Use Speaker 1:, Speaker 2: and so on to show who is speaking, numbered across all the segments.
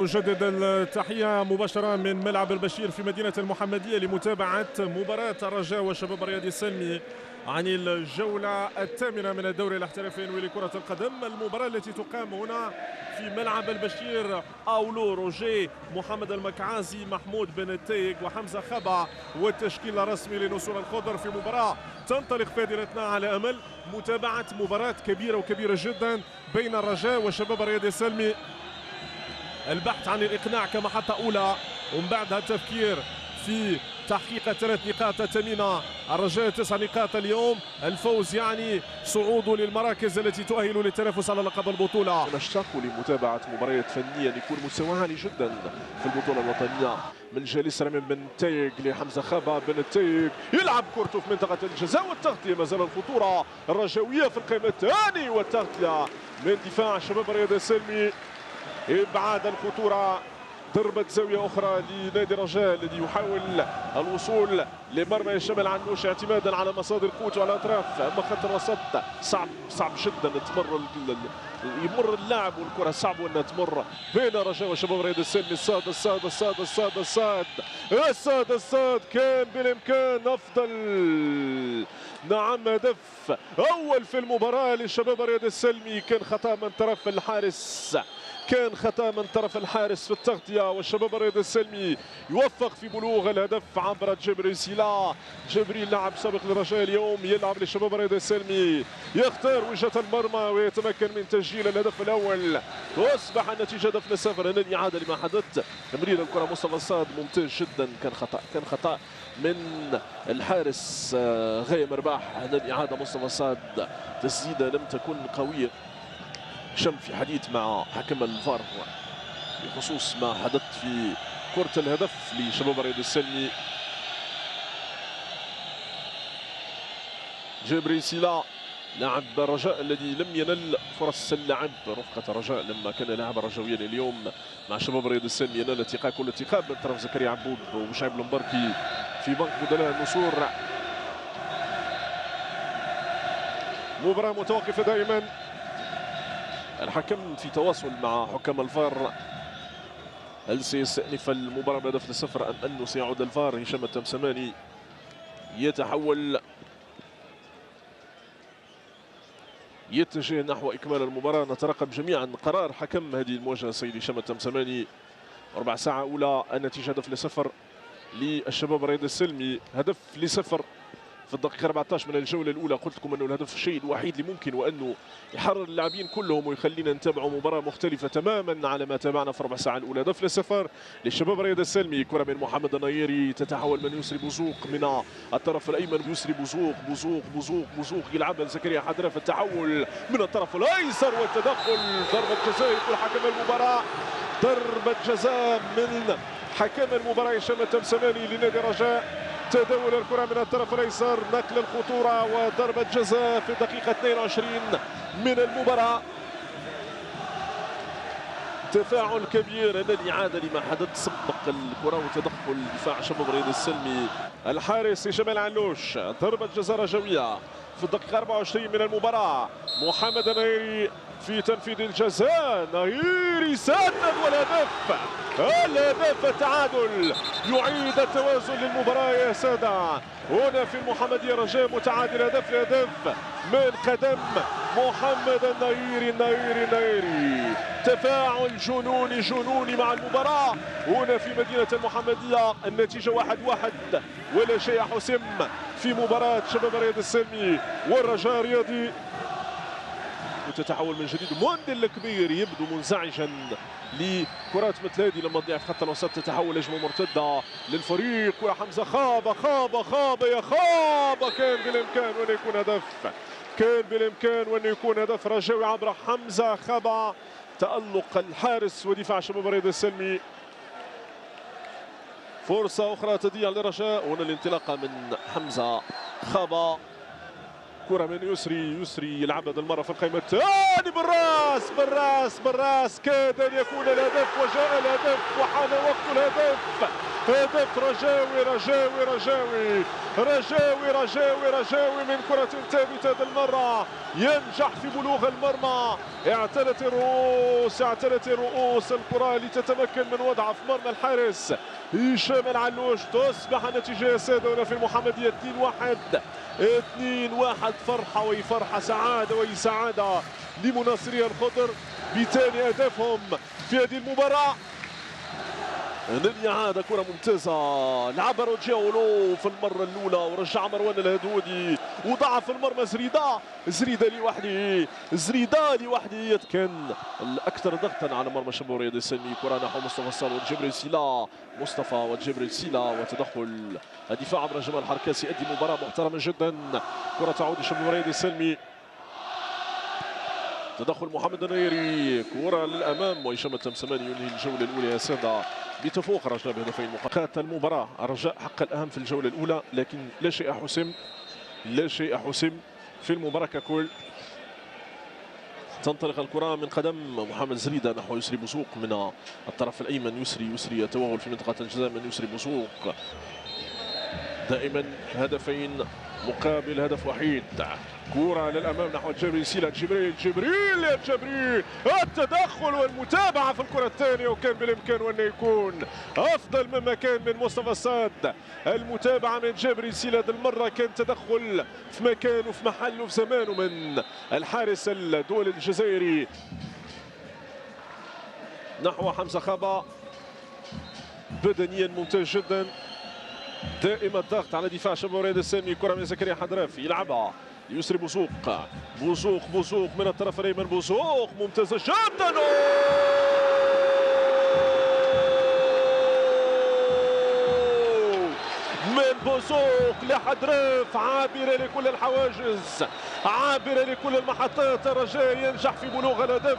Speaker 1: أجدد التحية مباشرة من ملعب البشير في مدينة المحمدية لمتابعة مباراة الرجاء وشباب الرياضي السلمي عن الجولة الثامنة من الدوري الاحترافي لكرة القدم. المباراة التي تقام هنا في ملعب البشير أولو روجي محمد المكعازي محمود بن التيق وحمزة خبا والتشكيل الرسمي لنسور الخضر في مباراة تنطلق فادرتنا على أمل متابعة مباراة كبيرة وكبيرة جدا بين الرجاء وشباب الرياضي السلمي. البحث عن الإقناع كمحطة أولى ومن بعدها التفكير في تحقيق 3 نقاط الثمينة. الرجاء 9 نقاط اليوم، الفوز يعني صعوده للمراكز التي تؤهل للتنافس على لقب البطولة.
Speaker 2: نشتاق لمتابعة مباريات فنية يكون مستواها عالي جدا في البطولة الوطنية. من جالس رمي بن التيق لحمزة خابا بن التيق يلعب كورته في منطقة الجزاء والتغطية ما زال الخطورة الرجاوية في القائم الثاني والتغطية من دفاع شباب الرياضي السلمي. ابعاد الخطوره، ضربه زاويه اخرى لنادي الرجاء الذي يحاول الوصول لمرمى الشمال عنوش اعتمادا على مصادر قوته على الاطراف. اما خط الوسط صعب جدا يمر اللاعب والكره صعب انها تمر بين الرجاء وشباب الرياضي السلمي. الصاد كان بالامكان افضل. نعم، هدف اول في المباراه لشباب الرياضي السلمي. كان خطا من طرف الحارس في التغطية، والشباب الرياضي السلمي يوفق في بلوغ الهدف عبر جبريل سيلا. جبريل لاعب سابق للرجاء اليوم يلعب للشباب الرياضي السلمي، يختار وجهة المرمى ويتمكن من تسجيل الهدف الأول. واصبح النتيجة هدف لصفر. هنا الإعادة لما حدث. تمرير الكرة مصطفى الصاد ممتاز جدا، كان خطأ من الحارس غايم رباح. هنا الإعادة مصطفى الصاد، تسديدة لم تكن قوية. شم في حديث مع حكم الفار بخصوص ما حدث في كرة الهدف لشباب الرياضي السلمي. جبريل سيلا لاعب الرجاء الذي لم ينل فرص اللعب رفقة الرجاء لما كان لاعبا رجاويا اليوم مع شباب الرياضي السلمي، ينال كل الاتقاب من طرف زكريا عبود ومشعب المباركي في بنك بدلاء النسور. مباراة متوقفة دائما. الحكم في تواصل مع حكام الفار، هل سيستأنف المباراة بهدف لصفر أم أنه سيعود الفار؟ هشام التمسماني يتجه نحو إكمال المباراة. نترقب جميعا قرار حكم هذه المواجهة سيد هشام التمسماني. ربع ساعة أولى النتيجة هدف لصفر للشباب الرياضي السلمي. هدف لصفر في الدقيقة 14 من الجولة الأولى. قلت لكم أنه الهدف الشيء الوحيد اللي ممكن وأنه يحرر اللاعبين كلهم ويخلينا نتابع مباراة مختلفة تماما على ما تابعنا في ربع ساعة الأولى. هدف لصفر للشباب الرياضي السلمي. كرة من محمد النيري تتحول من يسري بوزوق من الطرف الأيمن. يسري بوزوق يلعبها لزكريا حضرة في التحول من الطرف الأيسر والتدخل. ضربة جزاء يقول حكم المباراة. ضربة جزاء من حكم المباراة هشام التمسماني لنادي الرجاء. تداول الكرة من الطرف الأيسر، نقل الخطورة وضربة جزاء في الدقيقة 22 من المباراة. تفاعل كبير. هنا الإعادة لما حدث سبق الكرة وتدخل دفاع شباب الرياضي السلمي. الحارس هشام العنوش. ضربة جزاء رجوية في الدقيقة 24 من المباراة. محمد النيري في تنفيذ الجزاء. نيري سدد والهدف التعادل يعيد التوازن للمباراة يا سادة. هنا في المحمدية الرجاء متعادل هدف لهدف من قدم محمد النيري. تفاعل جنوني مع المباراة هنا في مدينة المحمدية. النتيجة 1-1 ولا شيء حسم في مباراة شباب الرياضي السلمي والرجاء الرياضي. وتتحول من جديد. مونديل الكبير يبدو منزعجا لكرات مثل هذه لما تضيع في خط الوسط. تتحول هجمه مرتده للفريق وحمزه خاب. كان بالامكان وان يكون هدف رجاوي عبر حمزه خاب. تألق الحارس ودفاع شباب الرياضي السلمي. فرصه اخرى تضيع للرجاء. هنا الانطلاقه من حمزه خاب. كرة من يسري يلعب هذه المرة في القائمة الثاني بالراس كاد أن يكون الهدف وجاء الهدف وحان وقت الهدف. هدف رجاوي من كرة ثابتة هذه المرة ينجح في بلوغ المرمى. اعتلت الرؤوس الكرة لتتمكن من وضعها في مرمى الحارس هشام العلوش. تصبح النتيجة يا سادة هنا في المحمدية 2-1. فرحة سعادة لمناصري الخضر بثاني أهدافهم في هذه المباراة. للإعادة كرة ممتازة لعبها روجيولو في المرة الأولى ورجع مروان الهدودي وضعف المرمى زريدة لوحده كان الأكثر ضغطا على مرمى شباب الرياضي السلمي. كرة نحو مصطفى الصال وجبريل سيلا وتدخل الدفاع عبر جمال حركاسي يؤدي مباراة محترمة جدا. كرة تعود لشباب الرياضي السلمي. تدخل محمد النيري كرة للأمام وهشام التمسماني ينهي الجولة الأولى يا سادة بتفوق الرجاء بهدفين محققات المباراة. الرجاء حقق الأهم في الجولة الأولى لكن لا شيء حسم في المباراة ككل. تنطلق الكرة من قدم محمد زريدة نحو يسري بوسوق من الطرف الأيمن. يسري يتوغل في منطقة الجزاء من يسري بوسوق. دائما هدفين مقابل هدف وحيد. كرة للأمام نحو جبريل سيلا جبريل التدخل والمتابعة في الكرة الثانية وكان بالإمكان أن يكون أفضل مما كان من مصطفى الصاد. المتابعة من جبريل سيلا هذه المرة كان تدخل في مكان وفي محل وفي زمانه من الحارس الدولي الجزائري نحو حمزة خابا. بدنيا ممتاز جدا دائما الضغط على دفاع شباب الرياضي السلمي. كرة من زكريا حضرافي يلعبها يسري بوسوق من الطرف الايمن. بوسوق ممتازه جدا من بوسوق لحضراف عابره لكل الحواجز عابره لكل المحطات. الرجاء ينجح في بلوغ الهدف.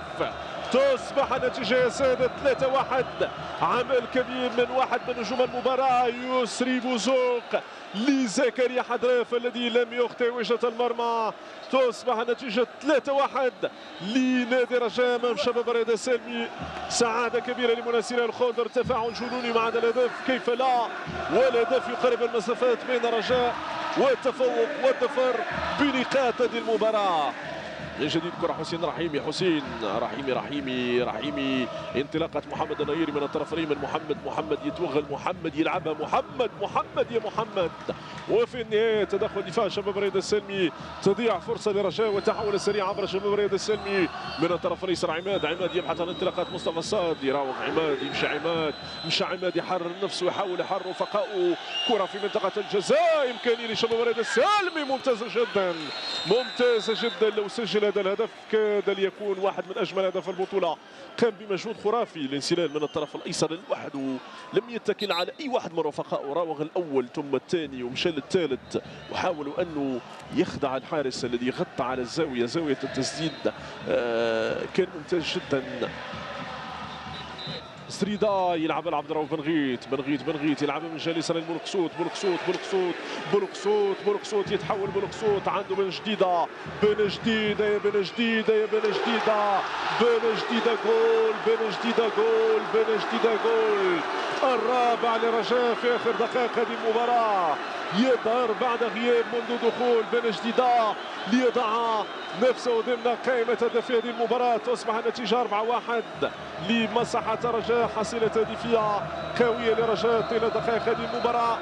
Speaker 2: تصبح النتيجة يا سادة 3-1. عمل كبير من واحد من نجوم المباراة يسري بوزوق لزكريا حضراف الذي لم يخطئ وجهة المرمى. تصبح النتيجة 3-1 لنادي الرجاء أمام شباب الرياضي السلمي. سعادة كبيرة لمناصري الخضر. تفاعل جنوني مع هذا الهدف كيف لا. والهدف يقرب المسافات بين الرجاء والتفوق والظفر بنقاط هذه المباراة. من جديد كرة حسين رحيمي انطلاقة محمد النيري من الطرف الأيمن. محمد يتوغل يلعبها محمد وفي النهاية تدخل دفاع شباب الرياضي السلمي. تضيع فرصة للرجاء والتحول السريع عبر شباب الرياضي السلمي من الطرف الأيسر. عماد يبحث عن انطلاقات مصطفى الصاد يراوغ يمشي عماد يحرر نفسه يحاول يحرر رفقائه. كرة في منطقة الجزاء إمكانية لشباب الرياضي السلمي ممتازة جدا. لو سجل هذا الهدف كاد ليكون واحد من اجمل اهداف البطوله. قام بمجهود خرافي الانسلال من الطرف الايسر لوحده لم يتكل على اي واحد من رفقائه. راوغ الاول ثم الثاني ومشى للثالث وحاولوا انه يخدع الحارس الذي غطى على زاويه التسديد. كان ممتاز جدا. سريدا يلعب عبد الرؤوف بنغيت يلعب من جالس للبلقسوت. بلقسوت يتحول بلقسوت عنده بن جديده جول الرابع للرجاء في اخر دقائق هذه المباراه. يظهر بعد غياب منذ دخول بن جديده ليضع نفسه ضمن قائمة هدف هذه المباراة. تصبح النتيجة 4-1 لمصلحة الرجاء. حصيلة هدفية قوية للرجاء طيلة دقائق هذه المباراة.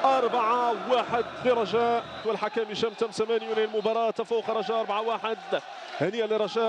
Speaker 2: 4-1 للرجاء والحكم هشام تمسماني ينهي المباراة. تفوق الرجاء 4-1. هنيئا للرجاء.